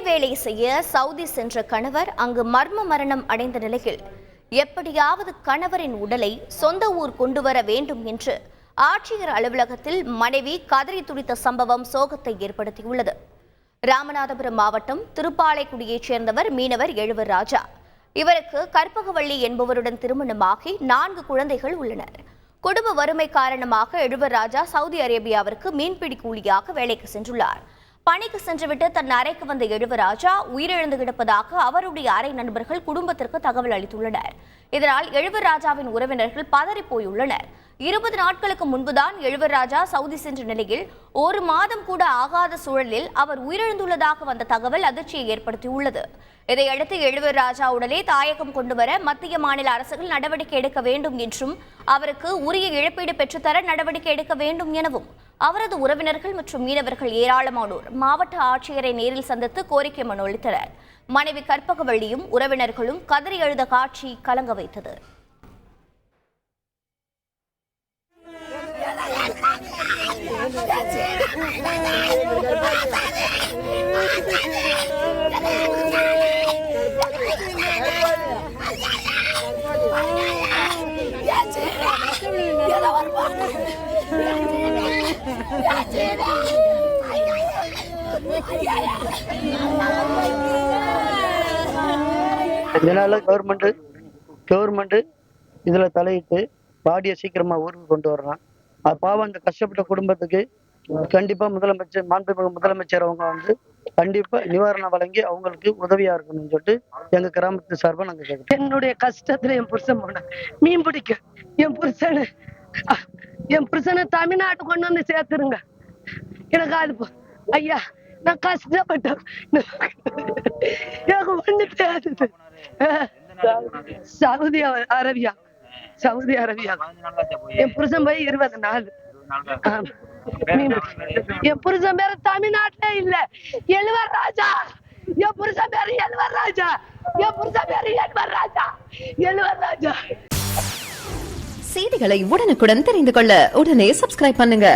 வேலை செய்ய சவுதி சென்ற கணவர் அங்கு மர்ம மரணம் அடைந்த நிலையில் எப்படியாவது கணவரின் உடலை சொந்த ஊர் கொண்டு வர வேண்டும் என்று ஆட்சியர் அலுவலகத்தில் மனைவி கதறி துடித்த சம்பவம் சோகத்தை ஏற்படுத்தியுள்ளது. ராமநாதபுரம் மாவட்டம் திருப்பாலைக்குடியைச் சேர்ந்தவர் மீனவர் எழுவர் ராஜா. இவருக்கு கற்பகவள்ளி என்பவருடன் திருமணமாகி 4 குழந்தைகள் உள்ளனர். குடும்ப வறுமை காரணமாக எழுவர் ராஜா சவுதி அரேபியாவிற்கு மீன்பிடி கூலியாக வேலைக்கு சென்றுள்ளார். பணிக்கு சென்றுவிட்டு தன் அறைக்கு வந்த எழுவராஜா உயிரிழந்து கிடப்பதாக அவருடைய அறை நண்பர்கள் குடும்பத்திற்கு தகவல் அளித்துள்ளனர். இதனால் எழுவராஜாவின் உறவினர்கள் பதறி போயுள்ளனர். 20 நாட்களுக்கு முன்புதான் எழுவராஜா சவுதி சென்ற நிலையில் 1 மாதம் கூட ஆகாத சூழலில் அவர் உயிரிழந்துள்ளதாக வந்த தகவல் அதிர்ச்சியை ஏற்படுத்தியுள்ளது. இதையடுத்து எழுவராஜா உடலை தாயகம் கொண்டுவர மத்திய மாநில அரசுகள் நடவடிக்கை எடுக்க வேண்டும் என்றும் அவருக்கு உரிய இழப்பீடு பெற்றுத்தர நடவடிக்கை எடுக்க வேண்டும் எனவும் அவரது உறவினர்கள் மற்றும் மீனவர்கள் ஏராளமானோர் மாவட்ட ஆட்சியரை நேரில் சந்தித்து கோரிக்கை மனு அளித்தனர். மனைவி கற்பகவள்ளியும் உறவினர்களும் கதறி எழுத காட்சி கலங்க வைத்தது. இதனால கவர்மெண்ட் இதுல தலையிட்டு பாடியை சீக்கிரமா ஊருக்கு கொண்டு வரலாம். பாவம் அந்த கஷ்டப்பட்ட குடும்பத்துக்கு கண்டிப்பா முதலமைச்சர் மாண்புமிகு முதலமைச்சர் அவங்க கண்டிப்பா நிவாரணம் வழங்கி அவங்களுக்கு உதவியா இருக்கணும்னு சொல்லிட்டு எங்க கிராமத்து சார்பா நாங்க கேட்கிறோம். என்னுடைய கஷ்டத்துல என் புருஷன் போன மீன் பிடிக்க என் புருஷனை தமிழ்நாட்டு கொண்டு வந்து சேர்த்துருங்க. எனக்கு அது ஐயா நான் கஷ்டப்பட்டேன். எனக்கு ஒண்ணு தெரியாது. சவுதி அரேபியா என் புருஷன் போய் 20 நாள். என் புருஷன் பேரு தமிழ்நாட்டிலே இல்ல எழுவர் ராஜா. என் புருஷன் பேரு எழுவர் ராஜா. செய்திகளை உடனுக்குடன் தெரிந்து கொள்ள உடனே சப்ஸ்கிரைப் பண்ணுங்க.